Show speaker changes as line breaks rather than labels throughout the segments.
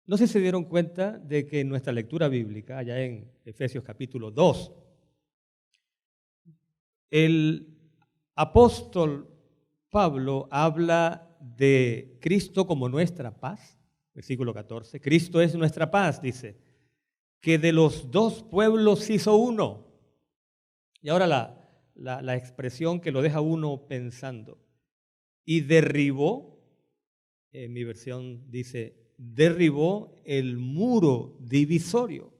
No sé si se dieron cuenta de que en nuestra lectura bíblica, allá en Efesios capítulo 2, el apóstol Pablo habla de Cristo como nuestra paz, versículo 14. Cristo es nuestra paz, dice, que de los dos pueblos hizo uno. Y ahora la expresión que lo deja uno pensando. Y derribó, en mi versión dice, derribó el muro divisorio.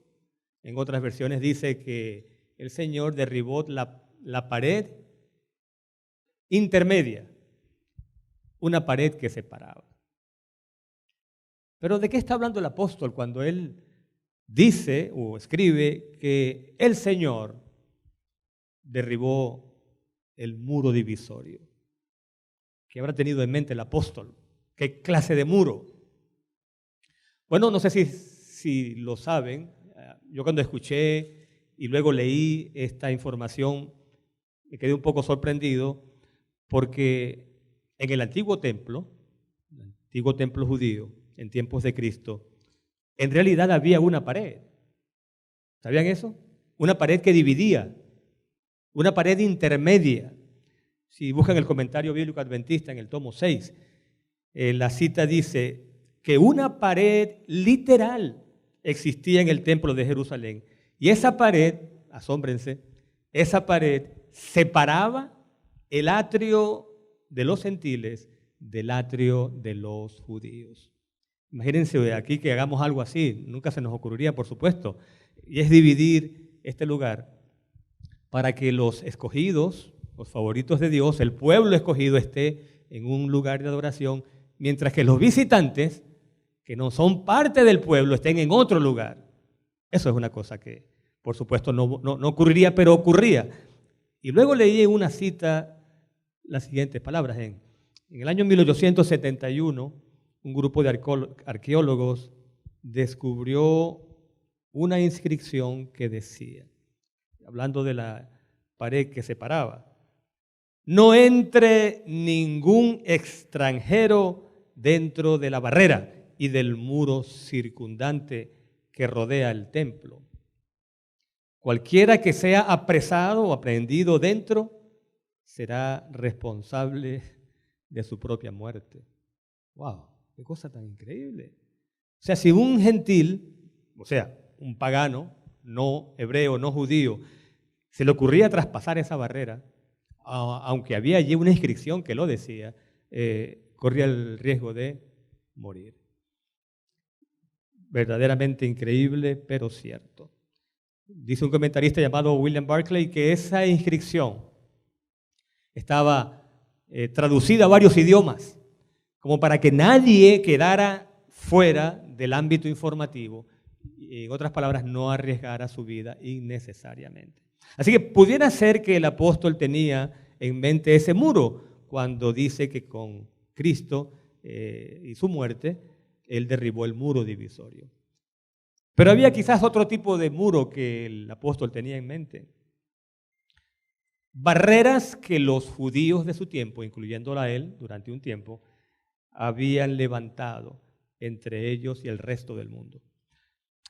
En otras versiones dice que el Señor derribó la pared intermedia, una pared que separaba. Pero ¿de qué está hablando el apóstol cuando él dice o escribe que el Señor derribó el muro divisorio? ¿Qué habrá tenido en mente el apóstol? ¿Qué clase de muro? Bueno, no sé si lo saben. Yo cuando escuché y luego leí esta información me quedé un poco sorprendido porque en el antiguo templo judío, en tiempos de Cristo, en realidad había una pared. ¿Sabían eso? Una pared que dividía, una pared intermedia. Si buscan el comentario bíblico adventista en el tomo 6, la cita dice que una pared literal existía en el templo de Jerusalén. Y esa pared, asómbrense, esa pared separaba el atrio de los gentiles del atrio de los judíos. Imagínense aquí que hagamos algo así, nunca se nos ocurriría, por supuesto, y es dividir este lugar para que los escogidos, los favoritos de Dios, el pueblo escogido esté en un lugar de adoración, mientras que los visitantes, que no son parte del pueblo, estén en otro lugar. Eso es una cosa que, por supuesto, no ocurriría, pero ocurría. Y luego leí en una cita las siguientes palabras. En el año 1871, un grupo de arqueólogos descubrió una inscripción que decía, hablando de la pared que separaba, no entre ningún extranjero dentro de la barrera y del muro circundante que rodea el templo. Cualquiera que sea apresado o aprehendido dentro será responsable de su propia muerte. ¡Wow! ¡Qué cosa tan increíble! O sea, si un gentil, o sea, un pagano, no hebreo, no judío, se le ocurría traspasar esa barrera, aunque había allí una inscripción que lo decía, corría el riesgo de morir. Verdaderamente increíble, pero cierto. Dice un comentarista llamado William Barclay que esa inscripción estaba traducida a varios idiomas, como para que nadie quedara fuera del ámbito informativo, y en otras palabras, no arriesgara su vida innecesariamente. Así que pudiera ser que el apóstol tenía en mente ese muro cuando dice que con Cristo y su muerte, él derribó el muro divisorio. Pero había quizás otro tipo de muro que el apóstol tenía en mente. Barreras que los judíos de su tiempo, incluyéndola a él durante un tiempo, habían levantado entre ellos y el resto del mundo.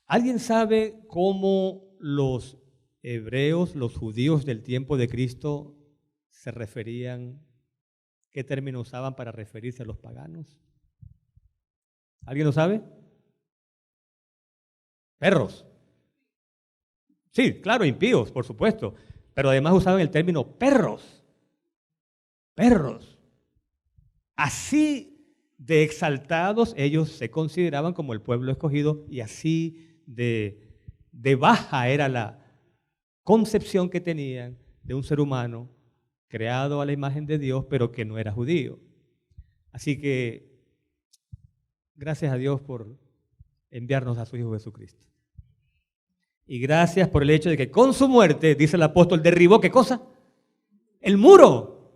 ¿Alguien sabe cómo los hebreos, los judíos del tiempo de Cristo se referían, qué término usaban para referirse a los paganos? ¿Alguien lo sabe? Perros. Sí, claro, impíos, por supuesto, pero además usaban el término perros. Perros. Así de exaltados ellos se consideraban como el pueblo escogido y así de baja era la concepción que tenían de un ser humano creado a la imagen de Dios, pero que no era judío. Así que gracias a Dios por enviarnos a su Hijo Jesucristo. Y gracias por el hecho de que con su muerte, dice el apóstol, derribó ¿qué cosa? El muro.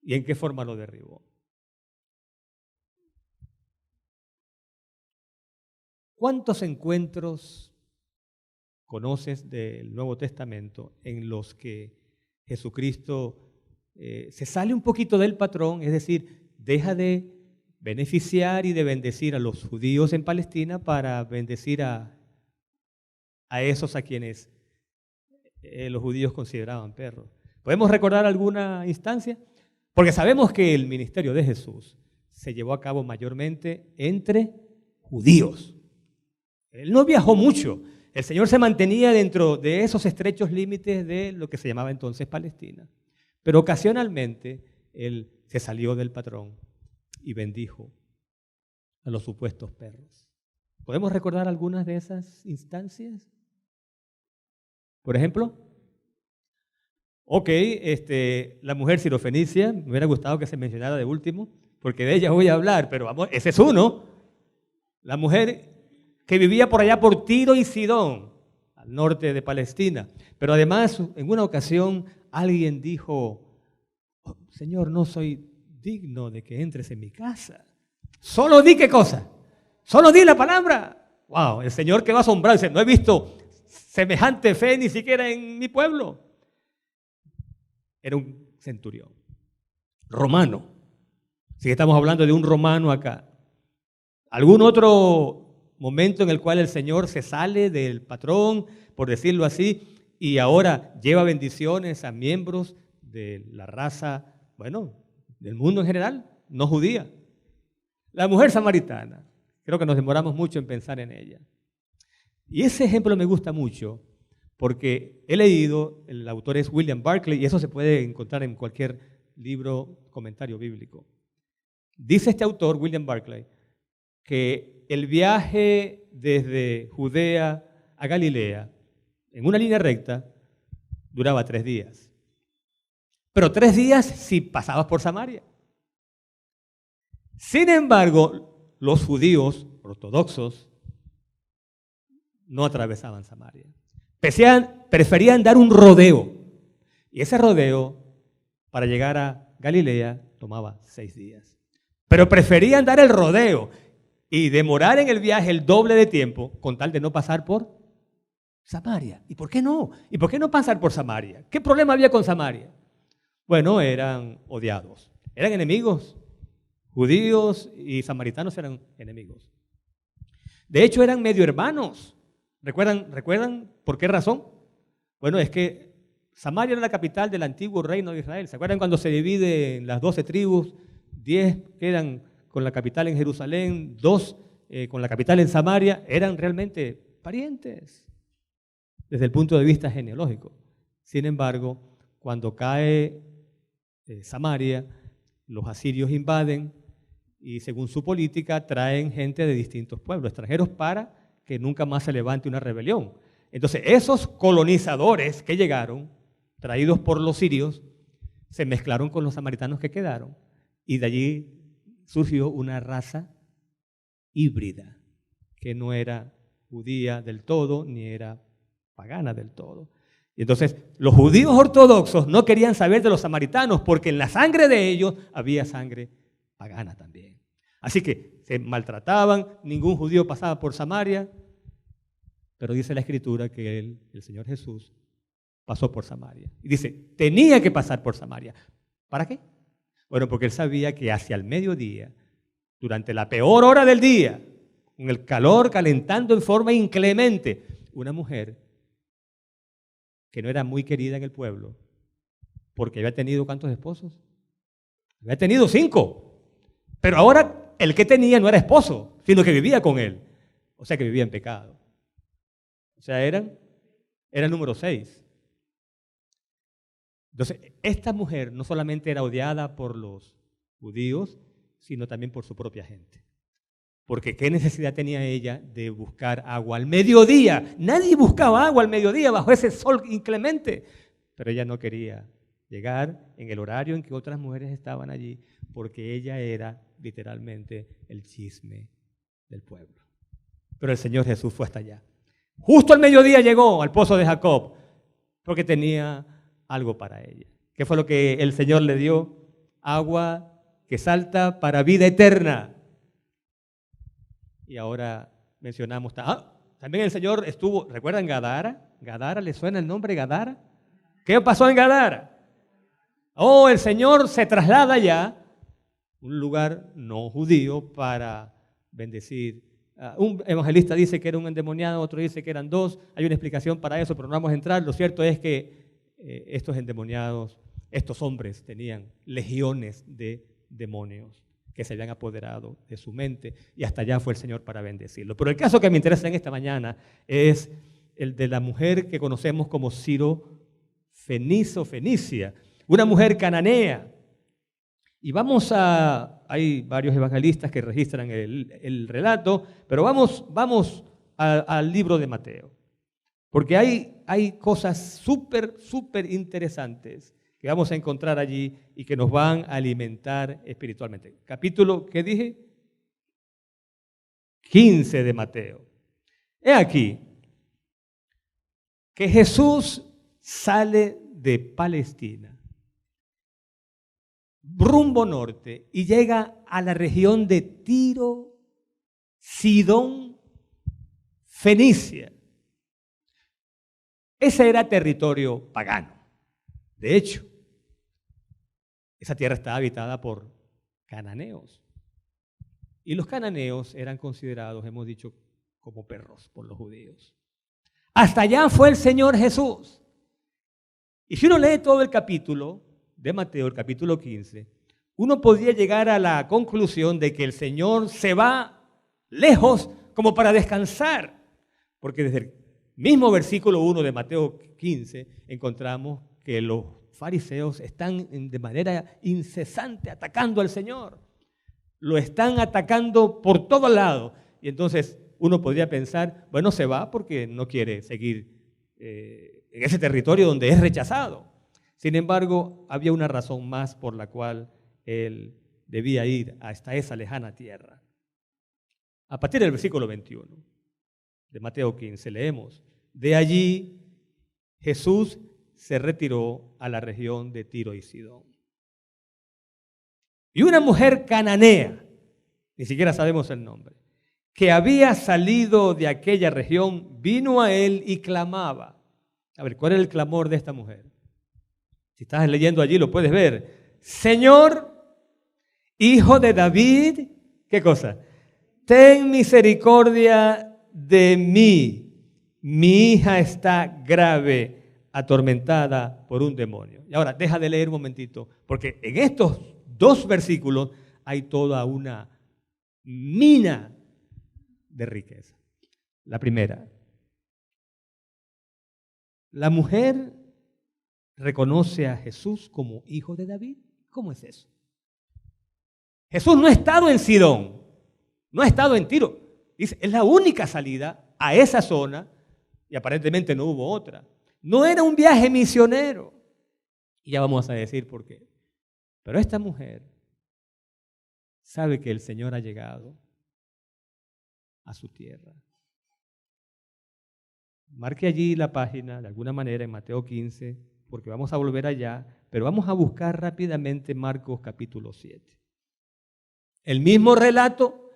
¿Y en qué forma lo derribó? ¿Cuántos encuentros conoces del Nuevo Testamento en los que Jesucristo se sale un poquito del patrón, es decir, deja de beneficiar y de bendecir a los judíos en Palestina para bendecir a esos a quienes los judíos consideraban perros. ¿Podemos recordar alguna instancia? Porque sabemos que el ministerio de Jesús se llevó a cabo mayormente entre judíos. Él no viajó mucho. El Señor se mantenía dentro de esos estrechos límites de lo que se llamaba entonces Palestina. Pero ocasionalmente Él se salió del patrón y bendijo a los supuestos perros. ¿Podemos recordar algunas de esas instancias? Por ejemplo, la mujer sirofenicia, me hubiera gustado que se mencionara de último, porque de ella voy a hablar, pero vamos, ese es uno. La mujer que vivía por allá por Tiro y Sidón, al norte de Palestina. Pero además, en una ocasión, alguien dijo, oh, Señor, no soy digno de que entres en mi casa. Solo di qué cosa, solo di la palabra. Wow, el Señor quedó asombrado, dice, no he visto semejante fe ni siquiera en mi pueblo. Era un centurión, romano. Si estamos hablando de un romano acá. ¿Algún otro momento en el cual el Señor se sale del patrón, por decirlo así, y ahora lleva bendiciones a miembros de la raza, bueno, del mundo en general, no judía? La mujer samaritana. Creo que nos demoramos mucho en pensar en ella. Y ese ejemplo me gusta mucho porque he leído, el autor es William Barclay, y eso se puede encontrar en cualquier libro, comentario bíblico. Dice este autor, William Barclay, que el viaje desde Judea a Galilea, en una línea recta, duraba 3 días. Pero 3 días si pasabas por Samaria. Sin embargo, los judíos ortodoxos no atravesaban Samaria. Preferían dar un rodeo. Y ese rodeo, para llegar a Galilea, tomaba 6 días. Pero preferían dar el rodeo y demorar en el viaje el doble de tiempo con tal de no pasar por Samaria. ¿Y por qué no? ¿Y por qué no pasar por Samaria? ¿Qué problema había con Samaria? Bueno, eran odiados. Eran enemigos. Judíos y samaritanos eran enemigos. De hecho, eran medio hermanos. ¿Recuerdan por qué razón? Bueno, es que Samaria era la capital del antiguo reino de Israel. ¿Se acuerdan cuando se divide en las 12 tribus? 10 quedan con la capital en Jerusalén, 2 con la capital en Samaria. Eran realmente parientes desde el punto de vista genealógico. Sin embargo, cuando cae Samaria, los asirios invaden y según su política traen gente de distintos pueblos extranjeros para que nunca más se levante una rebelión. Entonces, esos colonizadores que llegaron, traídos por los sirios, se mezclaron con los samaritanos que quedaron y de allí surgió una raza híbrida que no era judía del todo ni era pagana del todo. Y entonces, los judíos ortodoxos no querían saber de los samaritanos porque en la sangre de ellos había sangre pagana también. Así que se maltrataban, ningún judío pasaba por Samaria, pero dice la Escritura que el Señor Jesús pasó por Samaria. Y dice, tenía que pasar por Samaria. ¿Para qué? Bueno, porque él sabía que hacia el mediodía, durante la peor hora del día, con el calor calentando en forma inclemente, una mujer que no era muy querida en el pueblo, porque había tenido ¿cuántos esposos? Había tenido 5. Pero ahora el que tenía no era esposo, sino que vivía con él. O sea que vivía en pecado. O sea, era el número 6. Entonces, esta mujer no solamente era odiada por los judíos, sino también por su propia gente. Porque ¿qué necesidad tenía ella de buscar agua al mediodía? Nadie buscaba agua al mediodía bajo ese sol inclemente. Pero ella no quería llegar en el horario en que otras mujeres estaban allí, porque ella era literalmente el chisme del pueblo. Pero el Señor Jesús fue hasta allá. Justo al mediodía llegó al pozo de Jacob, porque tenía algo para ella. ¿Qué fue lo que el Señor le dio? Agua que salta para vida eterna. Y ahora mencionamos, también el Señor estuvo, ¿recuerdan Gadara? ¿Gadara? ¿Le suena el nombre Gadara? ¿Qué pasó en Gadara? Oh, el Señor se traslada allá un lugar no judío para bendecir. Un evangelista dice que era un endemoniado, otro dice que eran dos. Hay una explicación para eso, pero no vamos a entrar. Lo cierto es que estos endemoniados, estos hombres tenían legiones de demonios que se habían apoderado de su mente, y hasta allá fue el Señor para bendecirlo. Pero el caso que me interesa en esta mañana es el de la mujer que conocemos como Ciro Fenicia, una mujer cananea. Y hay varios evangelistas que registran el relato, pero vamos al libro de Mateo, porque hay cosas súper interesantes que vamos a encontrar allí y que nos van a alimentar espiritualmente. Capítulo, ¿qué dije? 15 de Mateo. He aquí que Jesús sale de Palestina, rumbo norte, y llega a la región de Tiro, Sidón, Fenicia. Ese era territorio pagano. De hecho, esa tierra estaba habitada por cananeos. Y los cananeos eran considerados, hemos dicho, como perros por los judíos. Hasta allá fue el Señor Jesús. Y si uno lee todo el capítulo de Mateo, el capítulo 15, uno podría llegar a la conclusión de que el Señor se va lejos como para descansar. Porque desde el mismo versículo 1 de Mateo 15 encontramos que los fariseos están de manera incesante atacando al Señor. Lo están atacando por todos lados. Y entonces uno podría pensar, bueno, se va porque no quiere seguir en ese territorio donde es rechazado. Sin embargo, había una razón más por la cual él debía ir hasta esa lejana tierra. A partir del versículo 21 de Mateo 15 leemos: de allí Jesús se retiró a la región de Tiro y Sidón. Y una mujer cananea, ni siquiera sabemos el nombre, que había salido de aquella región, vino a él y clamaba. A ver, ¿cuál es el clamor de esta mujer? Si estás leyendo allí lo puedes ver. Señor, Hijo de David, ¿qué cosa? Ten misericordia de mí. Mi hija está grave, atormentada por un demonio. Y ahora, deja de leer un momentito, porque en estos dos versículos hay toda una mina de riqueza. La primera, la mujer reconoce a Jesús como hijo de David. ¿Cómo es eso? Jesús no ha estado en Sidón, no ha estado en Tiro. Dice, es la única salida a esa zona y aparentemente no hubo otra. No era un viaje misionero. Y ya vamos a decir por qué. Pero esta mujer sabe que el Señor ha llegado a su tierra. Marque allí la página de alguna manera en Mateo 15, porque vamos a volver allá, pero vamos a buscar rápidamente Marcos capítulo 7. El mismo relato,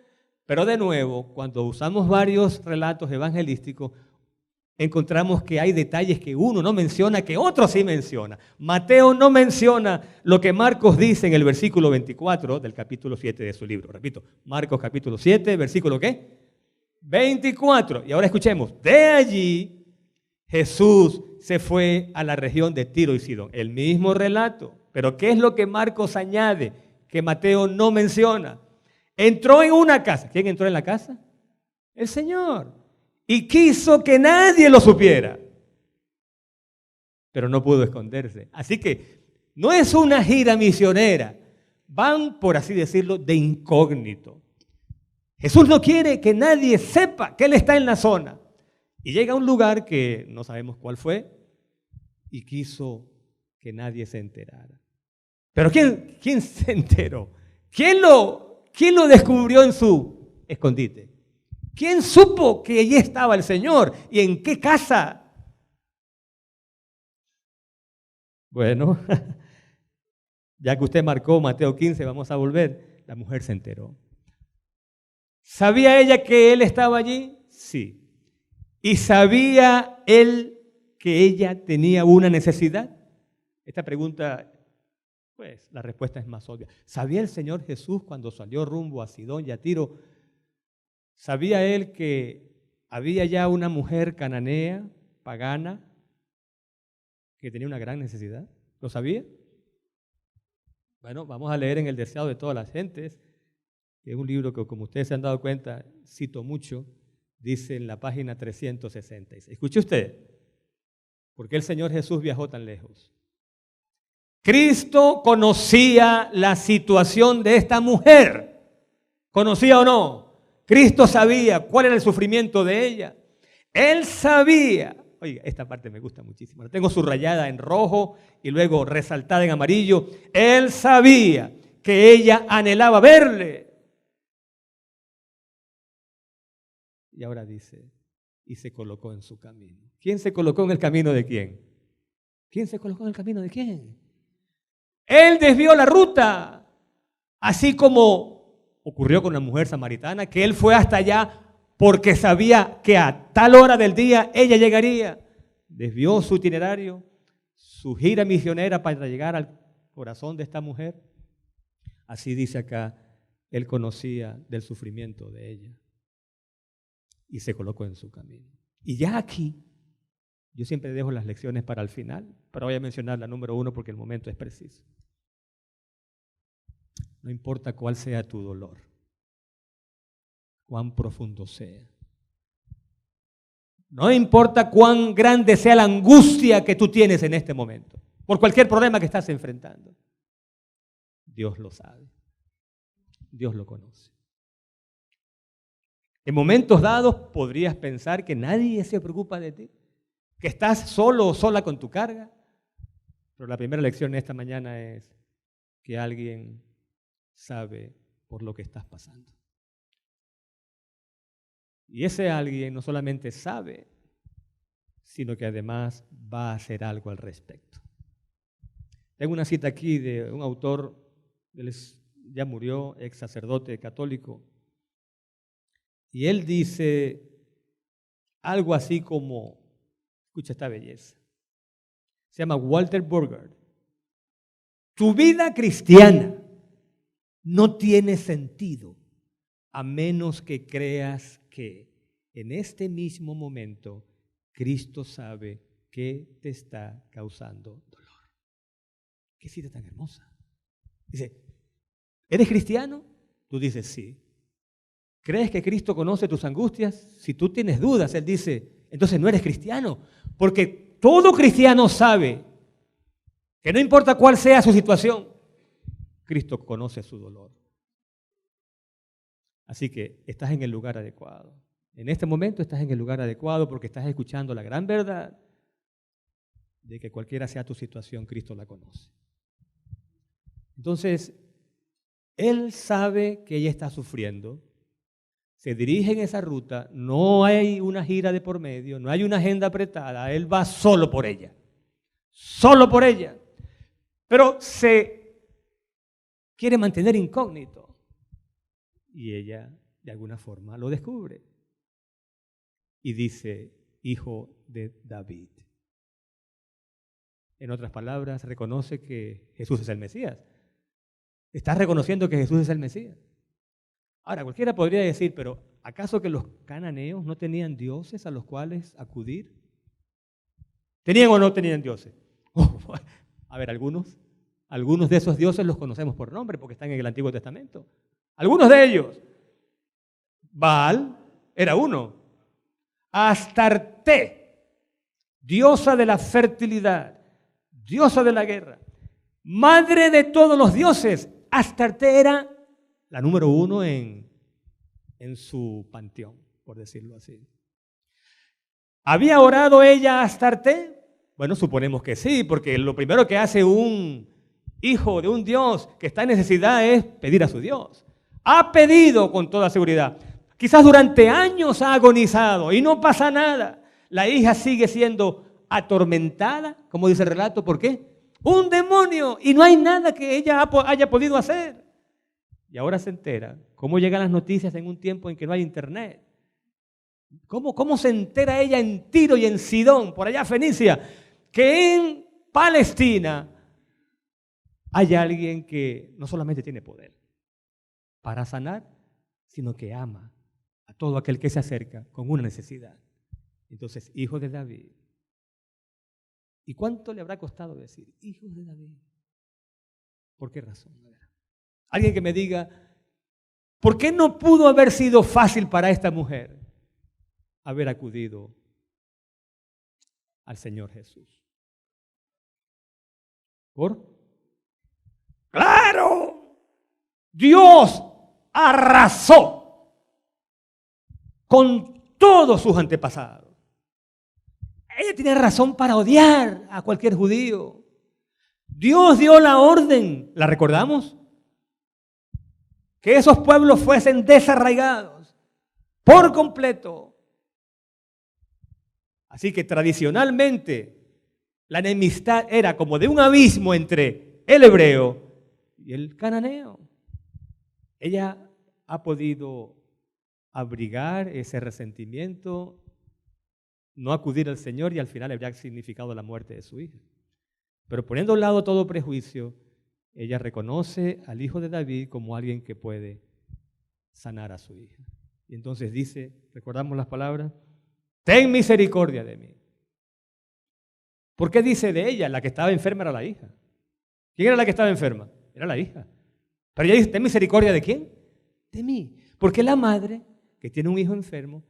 pero de nuevo, cuando usamos varios relatos evangelísticos, encontramos que hay detalles que uno no menciona, que otro sí menciona. Mateo no menciona lo que Marcos dice en el versículo 24 del capítulo 7 de su libro. Repito, Marcos capítulo 7, versículo ¿qué? 24. Y ahora escuchemos. De allí Jesús se fue a la región de Tiro y Sidón. El mismo relato. Pero ¿qué es lo que Marcos añade que Mateo no menciona? Entró en una casa. ¿Quién entró en la casa? El Señor. Y quiso que nadie lo supiera. Pero no pudo esconderse. Así que no es una gira misionera. Van, por así decirlo, de incógnito. Jesús no quiere que nadie sepa que Él está en la zona. Y llega a un lugar que no sabemos cuál fue y quiso que nadie se enterara. Pero ¿quién se enteró? ¿Quién lo descubrió en su escondite? ¿Quién supo que allí estaba el Señor? ¿Y en qué casa? Bueno, ya que usted marcó Mateo 15, vamos a volver. La mujer se enteró. ¿Sabía ella que Él estaba allí? Sí. ¿Y sabía Él que ella tenía una necesidad? Esta pregunta Pues la respuesta es más obvia. ¿Sabía el Señor Jesús cuando salió rumbo a Sidón y a Tiro? ¿Sabía él que había ya una mujer cananea, pagana, que tenía una gran necesidad? ¿Lo sabía? Bueno, vamos a leer en El Deseado de todas las gentes, que es un libro que, como ustedes se han dado cuenta, cito mucho, dice en la página 366. Escuche usted, ¿por qué el Señor Jesús viajó tan lejos? Cristo conocía la situación de esta mujer. ¿Conocía o no? Cristo sabía cuál era el sufrimiento de ella. Él sabía. Oiga, esta parte me gusta muchísimo. La tengo subrayada en rojo y luego resaltada en amarillo. Él sabía que ella anhelaba verle. Y ahora dice, y se colocó en su camino. ¿Quién se colocó en el camino de quién? ¿Quién se colocó en el camino de quién? Él desvió la ruta, así como ocurrió con la mujer samaritana, que él fue hasta allá porque sabía que a tal hora del día ella llegaría. Desvió su itinerario, su gira misionera para llegar al corazón de esta mujer. Así dice acá, él conocía del sufrimiento de ella y se colocó en su camino. Y ya aquí, yo siempre dejo las lecciones para el final, pero voy a mencionar la número 1 porque el momento es preciso. No importa cuál sea tu dolor, cuán profundo sea. No importa cuán grande sea la angustia que tú tienes en este momento, por cualquier problema que estás enfrentando. Dios lo sabe. Dios lo conoce. En momentos dados podrías pensar que nadie se preocupa de ti, que estás solo o sola con tu carga, pero la primera lección esta mañana es que alguien sabe por lo que estás pasando. Y ese alguien no solamente sabe, sino que además va a hacer algo al respecto. Tengo una cita aquí de un autor, él ya murió, ex sacerdote católico, y él dice algo así como, escucha esta belleza, se llama Walter Burgard. Tu vida cristiana no tiene sentido a menos que creas que en este mismo momento Cristo sabe qué te está causando dolor. Qué cita tan hermosa. Dice, ¿eres cristiano? Tú dices sí. ¿Crees que Cristo conoce tus angustias? Si tú tienes dudas, Él dice, entonces no eres cristiano. Porque todo cristiano sabe que no importa cuál sea su situación, Cristo conoce su dolor. Así que estás en el lugar adecuado. En este momento estás en el lugar adecuado porque estás escuchando la gran verdad de que cualquiera sea tu situación, Cristo la conoce. Entonces, Él sabe que ella está sufriendo, se dirige en esa ruta, no hay una gira de por medio, no hay una agenda apretada, Él va solo por ella. Pero se quiere mantener incógnito y ella de alguna forma lo descubre y dice, hijo de David. En otras palabras, reconoce que Jesús es el Mesías. Estás reconociendo que Jesús es el Mesías. Ahora, cualquiera podría decir, pero ¿acaso que los cananeos no tenían dioses a los cuales acudir? ¿Tenían o no tenían dioses? A ver, algunos de esos dioses los conocemos por nombre porque están en el Antiguo Testamento. Algunos de ellos. Baal era uno. Astarte, diosa de la fertilidad, diosa de la guerra, madre de todos los dioses. Astarte era la número 1 en su panteón, por decirlo así. ¿Había orado ella a Astarte? Bueno, suponemos que sí, porque lo primero que hace un hijo de un Dios que está en necesidad es pedir a su Dios. Ha pedido con toda seguridad. Quizás durante años ha agonizado y no pasa nada. La hija sigue siendo atormentada, como dice el relato. ¿Por qué? Un demonio y no hay nada que ella haya podido hacer. Y ahora se entera cómo llegan las noticias en un tiempo en que no hay internet. ¿Cómo se entera ella en Tiro y en Sidón, por allá Fenicia, que en Palestina hay alguien que no solamente tiene poder para sanar, sino que ama a todo aquel que se acerca con una necesidad. Entonces, hijo de David. ¿Y cuánto le habrá costado decir, hijo de David? ¿Por qué razón? Alguien que me diga, ¿por qué no pudo haber sido fácil para esta mujer haber acudido al Señor Jesús? ¿Por? ¡Claro! Dios arrasó con todos sus antepasados. Ella tiene razón para odiar a cualquier judío. Dios dio la orden, ¿la recordamos? Que esos pueblos fuesen desarraigados por completo. Así que tradicionalmente la enemistad era como de un abismo entre el hebreo y el cananeo. Ella ha podido abrigar ese resentimiento, no acudir al Señor y al final habría significado la muerte de su hija. Pero poniendo a un lado todo prejuicio, ella reconoce al hijo de David como alguien que puede sanar a su hija. Y entonces dice, recordamos las palabras, ten misericordia de mí. ¿Por qué dice de ella? La que estaba enferma era la hija. ¿Quién era la que estaba enferma? Era la hija. Pero ella dice, ten misericordia de ¿quién? De mí. Porque la madre que tiene un hijo enfermo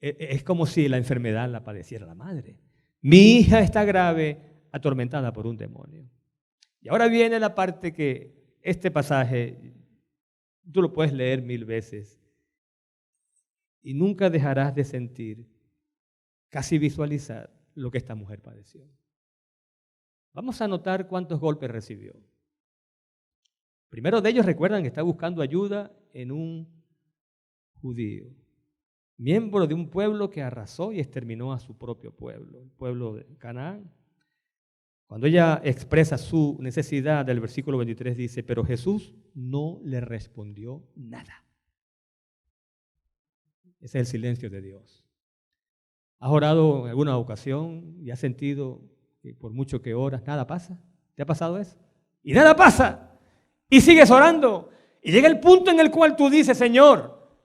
es como si la enfermedad la padeciera la madre. Mi hija está grave, atormentada por un demonio. Y ahora viene la parte que este pasaje, tú lo puedes leer 1000 veces y nunca dejarás de sentir, casi visualizar lo que esta mujer padeció. Vamos a notar cuántos golpes recibió. Primero de ellos, recuerdan que está buscando ayuda en un judío, miembro de un pueblo que arrasó y exterminó a su propio pueblo, el pueblo de Canaán. Cuando ella expresa su necesidad, del versículo 23 dice, pero Jesús no le respondió nada. Ese es el silencio de Dios. ¿Has orado en alguna ocasión y has sentido que por mucho que oras, nada pasa? ¿Te ha pasado eso? Y nada pasa. Y sigues orando. Y llega el punto en el cual tú dices, Señor,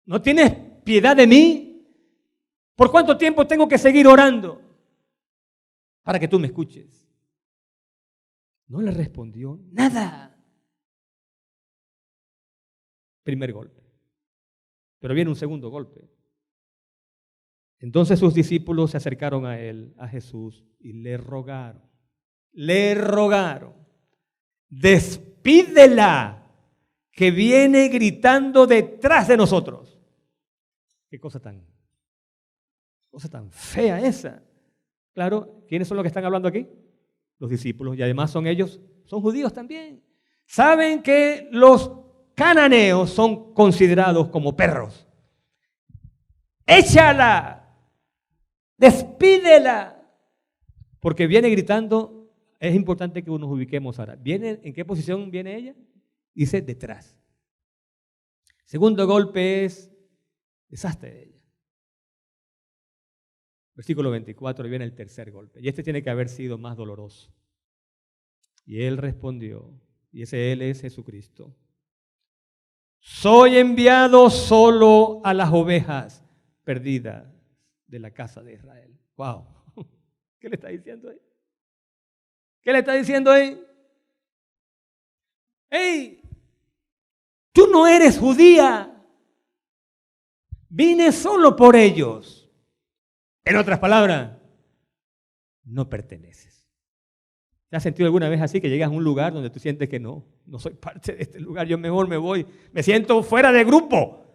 ¿no tienes piedad de mí? ¿Por cuánto tiempo tengo que seguir orando para que tú me escuches? No le respondió nada. Primer golpe. Pero viene un segundo golpe. Entonces sus discípulos se acercaron a él, a Jesús, y le rogaron, despídela, que viene gritando detrás de nosotros. Qué cosa tan fea esa. Claro, ¿quiénes son los que están hablando aquí? Los discípulos, y además son judíos también. Saben que los cananeos son considerados como perros. Échala. Despídela, porque viene gritando. Es importante que nos ubiquemos ahora. ¿En qué posición viene ella? Dice detrás. Segundo golpe es, deshazte de ella. Versículo 24, viene el tercer golpe. Y este tiene que haber sido más doloroso. Y él respondió, y ese él es Jesucristo. Soy enviado solo a las ovejas perdidas de la casa de Israel. Wow. ¿Qué le está diciendo ahí? ¿Qué le está diciendo ahí? ¡Ey! Tú no eres judía. Vine solo por ellos. En otras palabras, no perteneces. ¿Te has sentido alguna vez así que llegas a un lugar donde tú sientes que no soy parte de este lugar, yo mejor me voy, me siento fuera de grupo?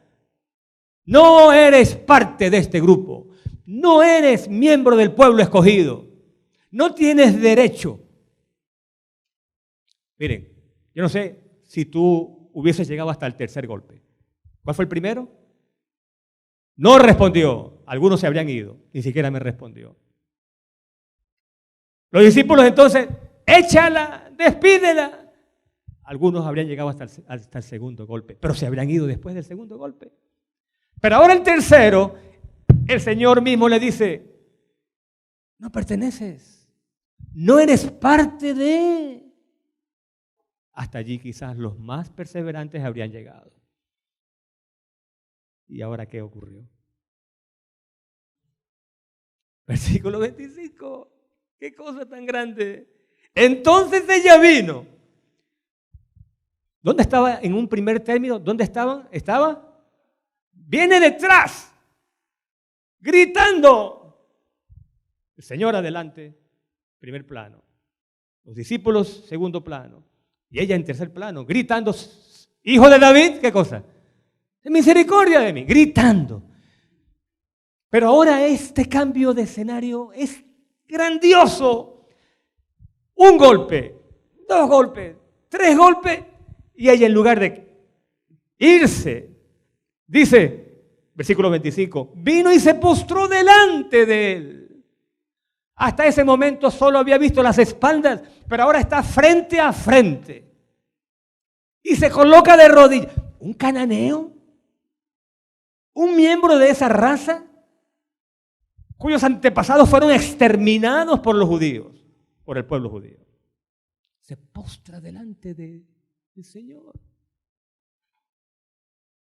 No eres parte de este grupo. No eres miembro del pueblo escogido. No tienes derecho. Miren, yo no sé si tú hubieses llegado hasta el tercer golpe. ¿Cuál fue el primero? No respondió. Algunos se habrían ido. Ni siquiera me respondió. Los discípulos entonces, échala, despídela. Algunos habrían llegado hasta el segundo golpe, pero se habrían ido después del segundo golpe. Pero ahora el tercero, el Señor mismo le dice, no perteneces. no eres parte de. Hasta allí quizás los más perseverantes habrían llegado. ¿Y ahora qué ocurrió? Versículo 25. ¡Qué cosa tan grande! Entonces ella vino. ¿Dónde estaba en un primer término? ¿Dónde estaban? Estaba. Viene detrás, gritando. El Señor adelante, primer plano. Los discípulos, segundo plano. Y ella en tercer plano, gritando. Hijo de David, ¿qué cosa? Ten misericordia de mí, gritando. Pero ahora este cambio de escenario es grandioso. Un golpe, 2 golpes, 3 golpes, y ella en lugar de irse, dice, versículo 25, vino y se postró delante de él. Hasta ese momento solo había visto las espaldas, pero ahora está frente a frente. Y se coloca de rodillas. ¿Un cananeo? ¿Un miembro de esa raza? Cuyos antepasados fueron exterminados por los judíos, por el pueblo judío. Se postra delante del Señor.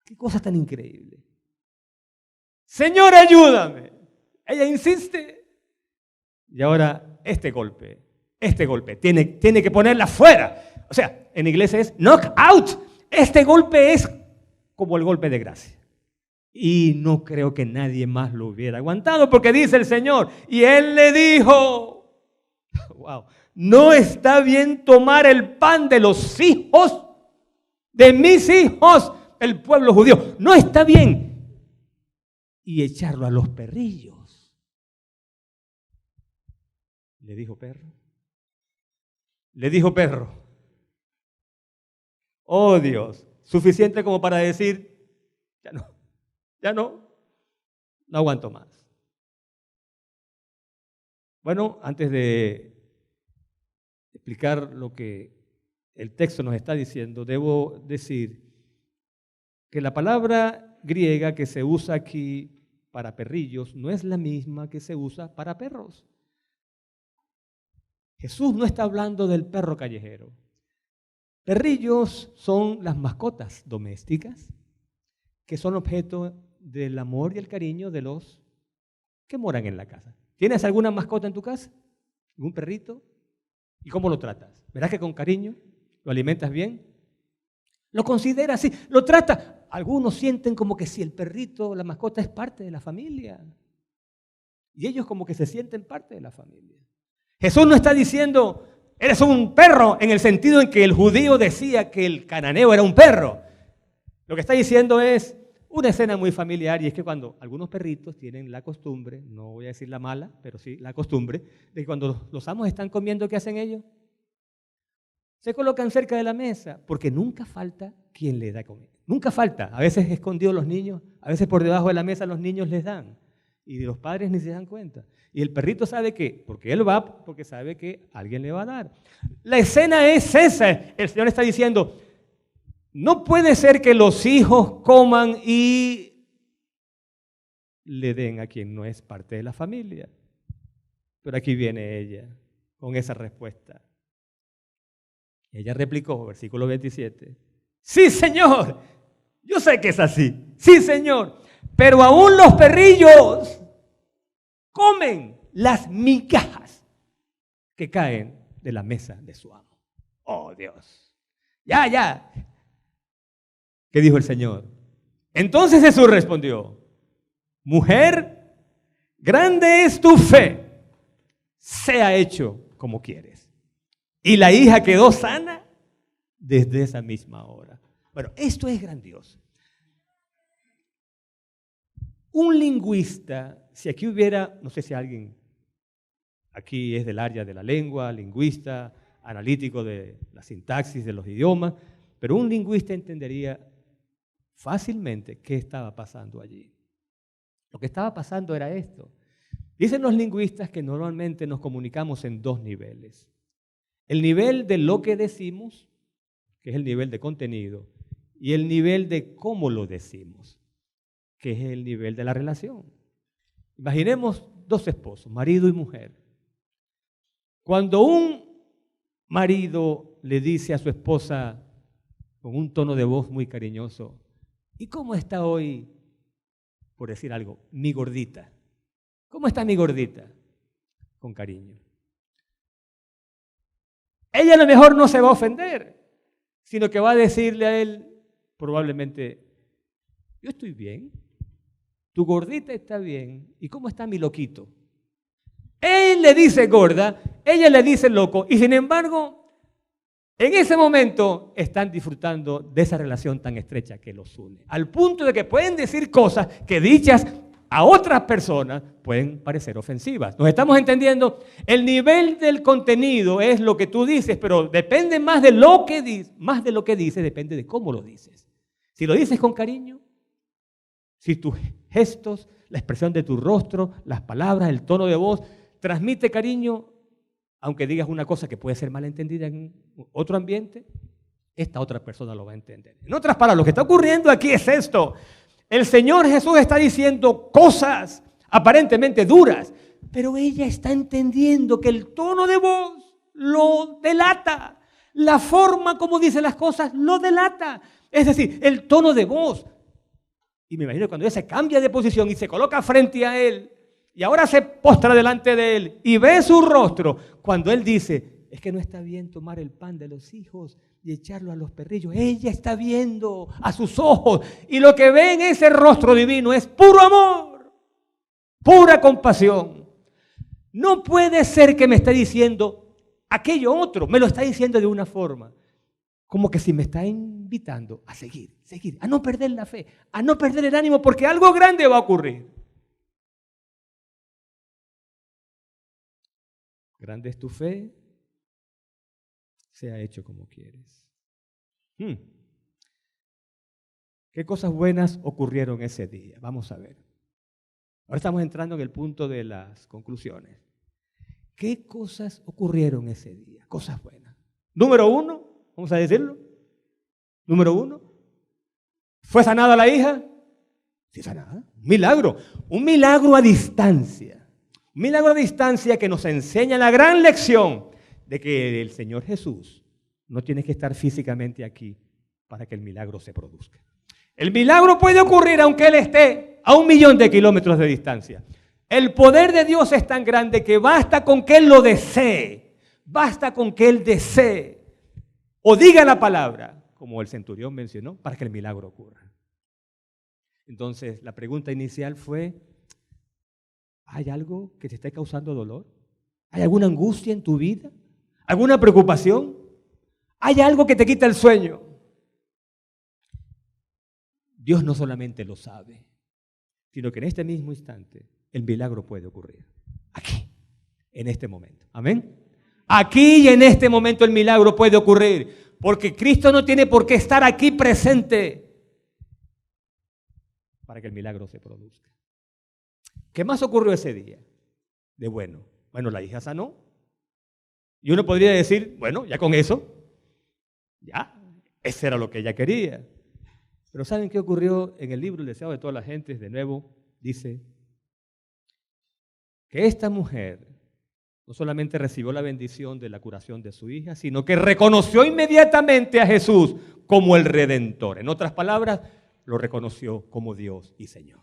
Qué cosa tan increíble. Señor, ayúdame. Ella insiste. Y ahora este golpe, tiene que ponerla fuera. O sea, en inglés es knock out. Este golpe es como el golpe de gracia. Y no creo que nadie más lo hubiera aguantado, porque dice el Señor, y Él le dijo, wow, no está bien tomar el pan de los hijos, de mis hijos, el pueblo judío, no está bien, y echarlo a los perrillos. Le dijo perro. Le dijo perro. Oh Dios, suficiente como para decir, ya no aguanto más. Bueno, antes de explicar lo que el texto nos está diciendo, debo decir que la palabra griega que se usa aquí para perrillos no es la misma que se usa para perros. Jesús no está hablando del perro callejero. Perrillos son las mascotas domésticas que son objeto del amor y el cariño de los que moran en la casa. ¿Tienes alguna mascota en tu casa? ¿Algún perrito? ¿Y cómo lo tratas? ¿Verás que con cariño? ¿Lo alimentas bien? ¿Lo consideras así? ¿Lo trata? Algunos sienten como que si el perrito, la mascota, es parte de la familia. Y ellos como que se sienten parte de la familia. Jesús no está diciendo, eres un perro, en el sentido en que el judío decía que el cananeo era un perro. Lo que está diciendo es una escena muy familiar, y es que cuando algunos perritos tienen la costumbre, no voy a decir la mala, pero sí la costumbre, de que cuando los amos están comiendo, ¿qué hacen ellos? Se colocan cerca de la mesa, porque nunca falta quien les da comida. Nunca falta. A veces escondidos los niños, a veces por debajo de la mesa los niños les dan. Y los padres ni se dan cuenta. Y el perrito sabe que, porque él va, porque sabe que alguien le va a dar. La escena es esa. El Señor está diciendo, no puede ser que los hijos coman y le den a quien no es parte de la familia. Pero aquí viene ella con esa respuesta. Ella replicó, versículo 27, sí, Señor, yo sé que es así, sí, Señor, pero aún los perrillos comen las migajas que caen de la mesa de su amo. Oh, Dios, ya. ¿Qué dijo el Señor? Entonces Jesús respondió, mujer, grande es tu fe, sea hecho como quieres. Y la hija quedó sana desde esa misma hora. Bueno, esto es grandioso. Un lingüista, si aquí hubiera, no sé si alguien aquí es del área de la lengua, lingüista, analítico de la sintaxis de los idiomas, pero un lingüista entendería fácilmente qué estaba pasando allí. Lo que estaba pasando era esto. Dicen los lingüistas que normalmente nos comunicamos en 2 niveles. El nivel de lo que decimos, que es el nivel de contenido, y el nivel de cómo lo decimos, que es el nivel de la relación. Imaginemos 2 esposos, marido y mujer. Cuando un marido le dice a su esposa con un tono de voz muy cariñoso, ¿y cómo está hoy, por decir algo, mi gordita? ¿Cómo está mi gordita? Con cariño. Ella a lo mejor no se va a ofender, sino que va a decirle a él, probablemente, yo estoy bien, tu gordita está bien, ¿y cómo está mi loquito? Él le dice gorda, ella le dice loco, y sin embargo, en ese momento están disfrutando de esa relación tan estrecha que los une, al punto de que pueden decir cosas que dichas a otras personas pueden parecer ofensivas. ¿Nos estamos entendiendo? El nivel del contenido es lo que tú dices, pero depende más de lo que dices, depende de cómo lo dices. Si lo dices con cariño, si tus gestos, la expresión de tu rostro, las palabras, el tono de voz, transmite cariño, aunque digas una cosa que puede ser malentendida en otro ambiente, esta otra persona lo va a entender. En otras palabras, lo que está ocurriendo aquí es esto. El Señor Jesús está diciendo cosas aparentemente duras, pero ella está entendiendo que el tono de voz lo delata. La forma como dice las cosas lo delata. Es decir, el tono de voz. Y me imagino cuando ella se cambia de posición y se coloca frente a él, y ahora se postra delante de él y ve su rostro, cuando él dice, es que no está bien tomar el pan de los hijos y echarlo a los perrillos. Ella está viendo a sus ojos y lo que ve en ese rostro divino es puro amor, pura compasión. No puede ser que me esté diciendo aquello otro, me lo está diciendo de una forma, como que si me está invitando a seguir, a no perder la fe, a no perder el ánimo, porque algo grande va a ocurrir. Grande es tu fe, sea hecho como quieres. ¿Qué cosas buenas ocurrieron ese día? Vamos a ver. Ahora estamos entrando en el punto de las conclusiones. ¿Qué cosas ocurrieron ese día? Cosas buenas. Número 1, vamos a decirlo. Número 1, ¿fue sanada la hija? Sí, sanada. Milagro. Un milagro a distancia. Un milagro a distancia que nos enseña la gran lección de que el Señor Jesús no tiene que estar físicamente aquí para que el milagro se produzca. El milagro puede ocurrir aunque Él esté a 1.000.000 de kilómetros de distancia. El poder de Dios es tan grande que basta con que Él lo desee. Basta con que Él desee o diga la palabra, como el centurión mencionó, para que el milagro ocurra. Entonces, la pregunta inicial fue, ¿hay algo que te esté causando dolor? ¿Hay alguna angustia en tu vida? ¿Alguna preocupación? ¿Hay algo que te quita el sueño? Dios no solamente lo sabe, sino que en este mismo instante el milagro puede ocurrir. Aquí, en este momento. ¿Amén? Aquí y en este momento el milagro puede ocurrir, porque Cristo no tiene por qué estar aquí presente para que el milagro se produzca. ¿Qué más ocurrió ese día de bueno? Bueno, la hija sanó. Y uno podría decir, bueno, ya con eso, ya, eso era lo que ella quería. Pero ¿saben qué ocurrió en el libro El deseo de todas las gentes? De nuevo, dice que esta mujer no solamente recibió la bendición de la curación de su hija, sino que reconoció inmediatamente a Jesús como el Redentor. En otras palabras, lo reconoció como Dios y Señor.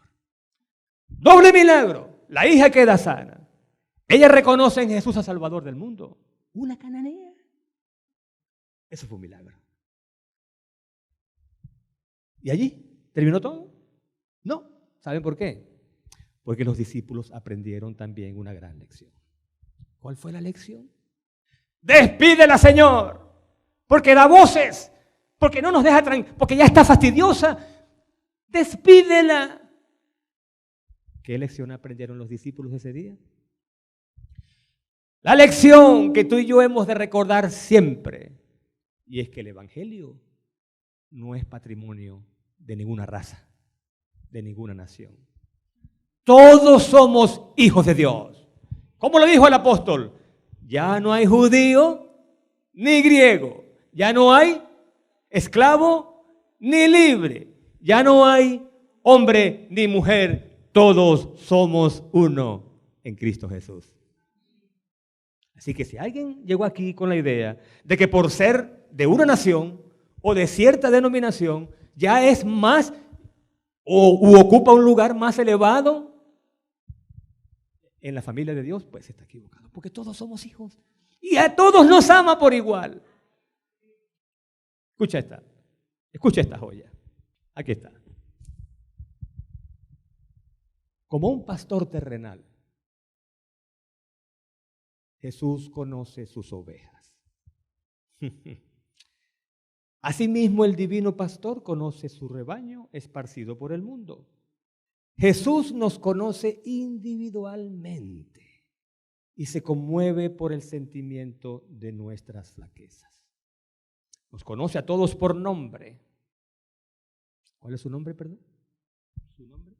Doble milagro. La hija queda sana. Ella reconoce en Jesús a Salvador del mundo. Una cananea. Eso fue un milagro. ¿Y allí terminó todo? No. ¿Saben por qué? Porque los discípulos aprendieron también una gran lección. ¿Cuál fue la lección? Despídela, Señor, porque da voces, porque no nos deja porque ya está fastidiosa. Despídela. ¿Qué lección aprendieron los discípulos ese día? La lección que tú y yo hemos de recordar siempre, y es que el Evangelio no es patrimonio de ninguna raza, de ninguna nación. Todos somos hijos de Dios. ¿Cómo lo dijo el apóstol? Ya no hay judío ni griego, ya no hay esclavo ni libre, ya no hay hombre ni mujer, todos somos uno en Cristo Jesús. Así que si alguien llegó aquí con la idea de que por ser de una nación o de cierta denominación ya es más u ocupa un lugar más elevado en la familia de Dios, pues está equivocado, porque todos somos hijos y a todos nos ama por igual. Escucha esta joya. Aquí está. Como un pastor terrenal, Jesús conoce sus ovejas. Asimismo, el divino pastor conoce su rebaño esparcido por el mundo. Jesús nos conoce individualmente y se conmueve por el sentimiento de nuestras flaquezas. Nos conoce a todos por nombre. ¿Cuál es su nombre, perdón? ¿Su nombre?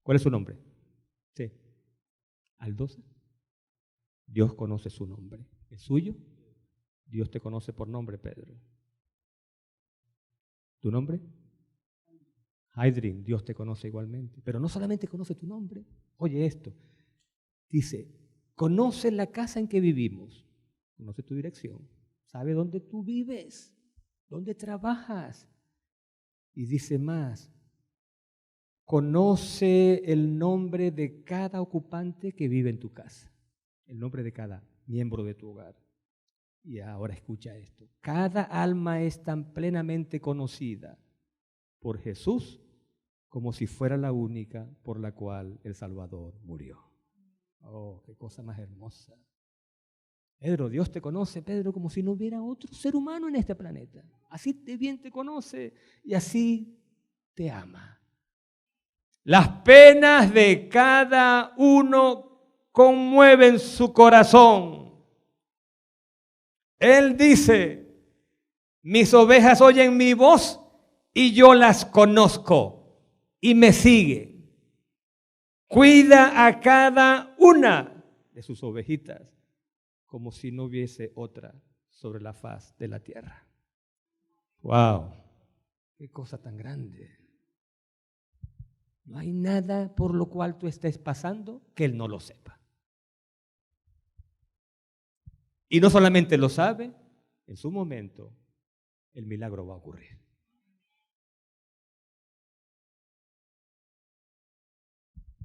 ¿Cuál es su nombre? Sí. ¿Al 12? Dios conoce su nombre. ¿Es suyo? Dios te conoce por nombre, Pedro. ¿Tu nombre? Haydrin, Dios te conoce igualmente. Pero no solamente conoce tu nombre. Oye esto. Dice, conoce la casa en que vivimos. Conoce tu dirección. Sabe dónde tú vives. Dónde trabajas. Y dice más. Conoce el nombre de cada ocupante que vive en tu casa. El nombre de cada miembro de tu hogar. Y ahora escucha esto. Cada alma es tan plenamente conocida por Jesús como si fuera la única por la cual el Salvador murió. Oh, qué cosa más hermosa. Pedro, Dios te conoce, Pedro, como si no hubiera otro ser humano en este planeta. Así de bien te conoce y así te ama. Las penas de cada uno conmueven su corazón. Él dice, mis ovejas oyen mi voz y yo las conozco y me siguen. Cuida a cada una de sus ovejitas como si no hubiese otra sobre la faz de la tierra. ¡Wow! ¡Qué cosa tan grande! No hay nada por lo cual tú estés pasando que Él no lo sepa. Y no solamente lo sabe, en su momento el milagro va a ocurrir.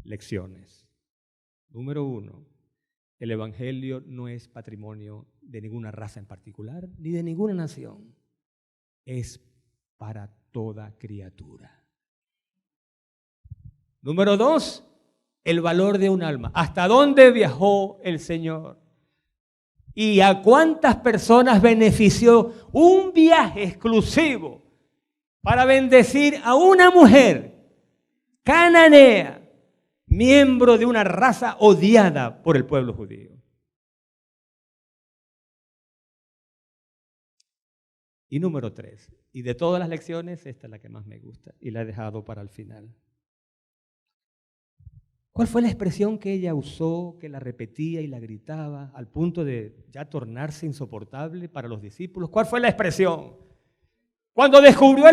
Lecciones. Número 1, el Evangelio no es patrimonio de ninguna raza en particular, ni de ninguna nación. Es para toda criatura. Número 2, el valor de un alma. ¿Hasta dónde viajó el Señor? ¿Y a cuántas personas benefició un viaje exclusivo para bendecir a una mujer cananea, miembro de una raza odiada por el pueblo judío? Y número 3, y de todas las lecciones, esta es la que más me gusta y la he dejado para el final. ¿Cuál fue la expresión que ella usó, que la repetía y la gritaba al punto de ya tornarse insoportable para los discípulos? ¿Cuál fue la expresión? Cuando descubrió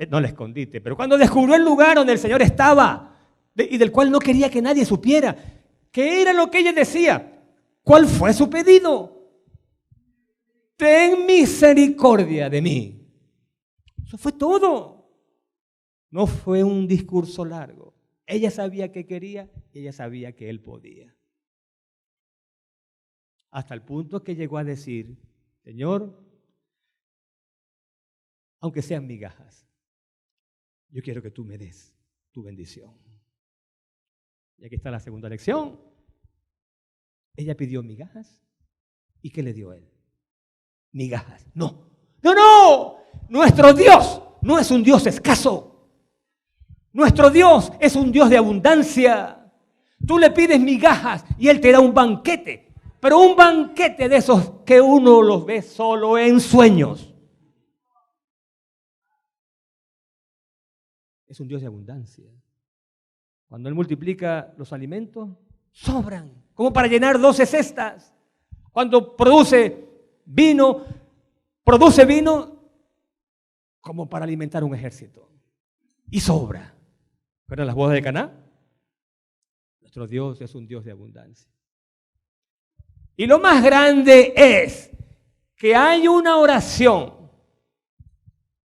no el escondite, pero cuando descubrió el lugar donde el Señor estaba y del cual no quería que nadie supiera, ¿qué era lo que ella decía? ¿Cuál fue su pedido? Ten misericordia de mí. Eso fue todo. No fue un discurso largo. Ella sabía que quería y ella sabía que Él podía. Hasta el punto que llegó a decir, Señor, aunque sean migajas, yo quiero que tú me des tu bendición. Y aquí está la segunda lección. Ella pidió migajas. ¿Y qué le dio Él? Migajas. No. Nuestro Dios no es un Dios escaso. Nuestro Dios es un Dios de abundancia. Tú le pides migajas y Él te da un banquete, pero un banquete de esos que uno los ve solo en sueños. Es un Dios de abundancia. Cuando Él multiplica los alimentos, sobran, como para llenar 12 cestas. Cuando produce vino como para alimentar un ejército. Y sobra. ¿Recuerdan las bodas de Caná? Nuestro Dios es un Dios de abundancia. Y lo más grande es que hay una oración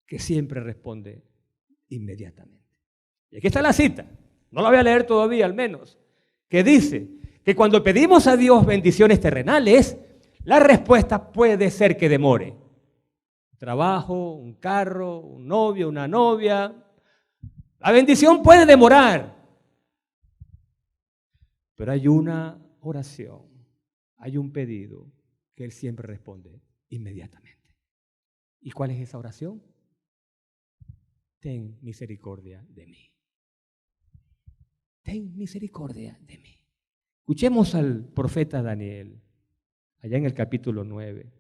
que siempre responde inmediatamente. Y aquí está la cita, no la voy a leer todavía al menos, que dice que cuando pedimos a Dios bendiciones terrenales, la respuesta puede ser que demore. Trabajo, un carro, un novio, una novia. La bendición puede demorar. Pero hay una oración, hay un pedido que Él siempre responde inmediatamente. ¿Y cuál es esa oración? Ten misericordia de mí. Ten misericordia de mí. Escuchemos al profeta Daniel, allá en el capítulo 9,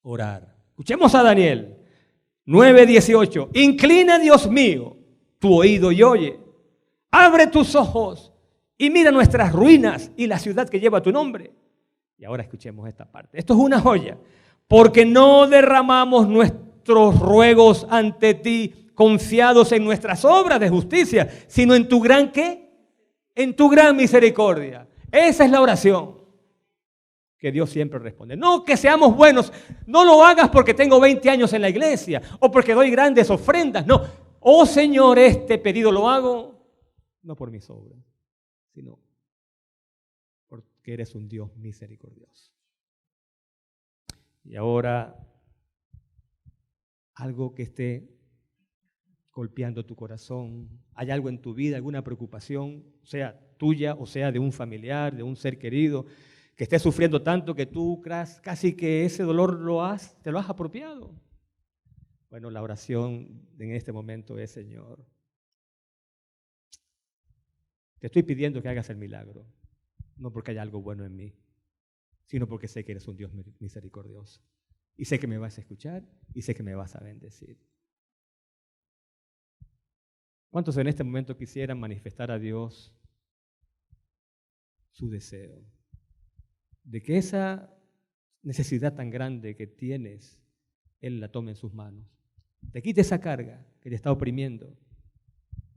orar. Escuchemos a Daniel, 9:18. Inclina, Dios mío, tu oído y oye. Abre tus ojos y mira nuestras ruinas y la ciudad que lleva tu nombre. Y ahora escuchemos esta parte. Esto es una joya. Porque no derramamos nuestros ruegos ante ti confiados en nuestras obras de justicia, sino en tu gran ¿qué? En tu gran misericordia. Esa es la oración que Dios siempre responde. No que seamos buenos, no lo hagas porque tengo 20 años en la iglesia o porque doy grandes ofrendas. No, oh Señor, este pedido lo hago no por mis obras, sino porque eres un Dios misericordioso. Y ahora, algo que esté golpeando tu corazón, hay algo en tu vida, alguna preocupación, sea tuya o sea de un familiar, de un ser querido, que esté sufriendo tanto que tú creas casi que ese dolor te lo has apropiado. Bueno, la oración en este momento es: Señor, te estoy pidiendo que hagas el milagro, no porque haya algo bueno en mí, sino porque sé que eres un Dios misericordioso. Y sé que me vas a escuchar y sé que me vas a bendecir. ¿Cuántos en este momento quisieran manifestar a Dios su deseo de que esa necesidad tan grande que tienes, Él la tome en sus manos? Te quite esa carga que te está oprimiendo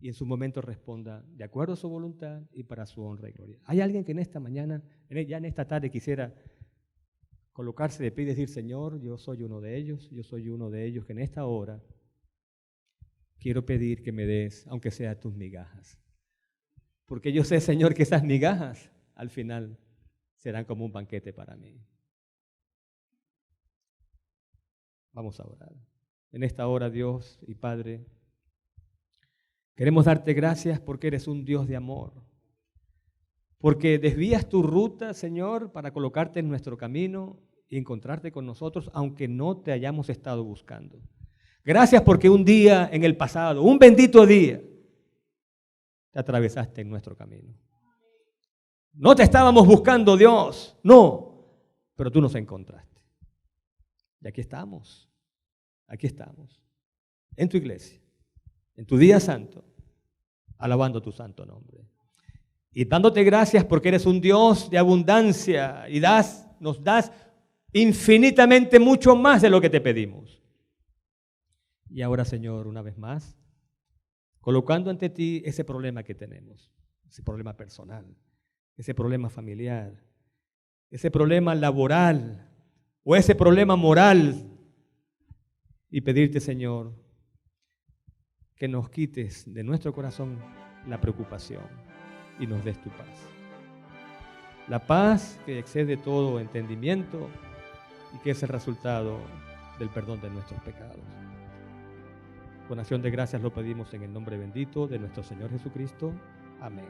y en su momento responda de acuerdo a su voluntad y para su honra y gloria. ¿Hay alguien que en esta mañana, ya en esta tarde, quisiera colocarse de pie y decir: Señor, yo soy uno de ellos que en esta hora quiero pedir que me des, aunque sea tus migajas? Porque yo sé, Señor, que esas migajas al final serán como un banquete para mí. Vamos a orar. En esta hora, Dios y Padre, queremos darte gracias porque eres un Dios de amor, porque desvías tu ruta, Señor, para colocarte en nuestro camino y encontrarte con nosotros, aunque no te hayamos estado buscando. Gracias porque un día en el pasado, un bendito día, te atravesaste en nuestro camino. No te estábamos buscando, Dios, no, pero tú nos encontraste. Y aquí estamos, en tu iglesia, en tu día santo, alabando tu santo nombre. Y dándote gracias porque eres un Dios de abundancia y nos das infinitamente mucho más de lo que te pedimos. Y ahora, Señor, una vez más, colocando ante ti ese problema que tenemos, ese problema personal, ese problema familiar, ese problema laboral o ese problema moral, y pedirte, Señor, que nos quites de nuestro corazón la preocupación y nos des tu paz. La paz que excede todo entendimiento y que es el resultado del perdón de nuestros pecados. Con acción de gracias lo pedimos en el nombre bendito de nuestro Señor Jesucristo. Amén.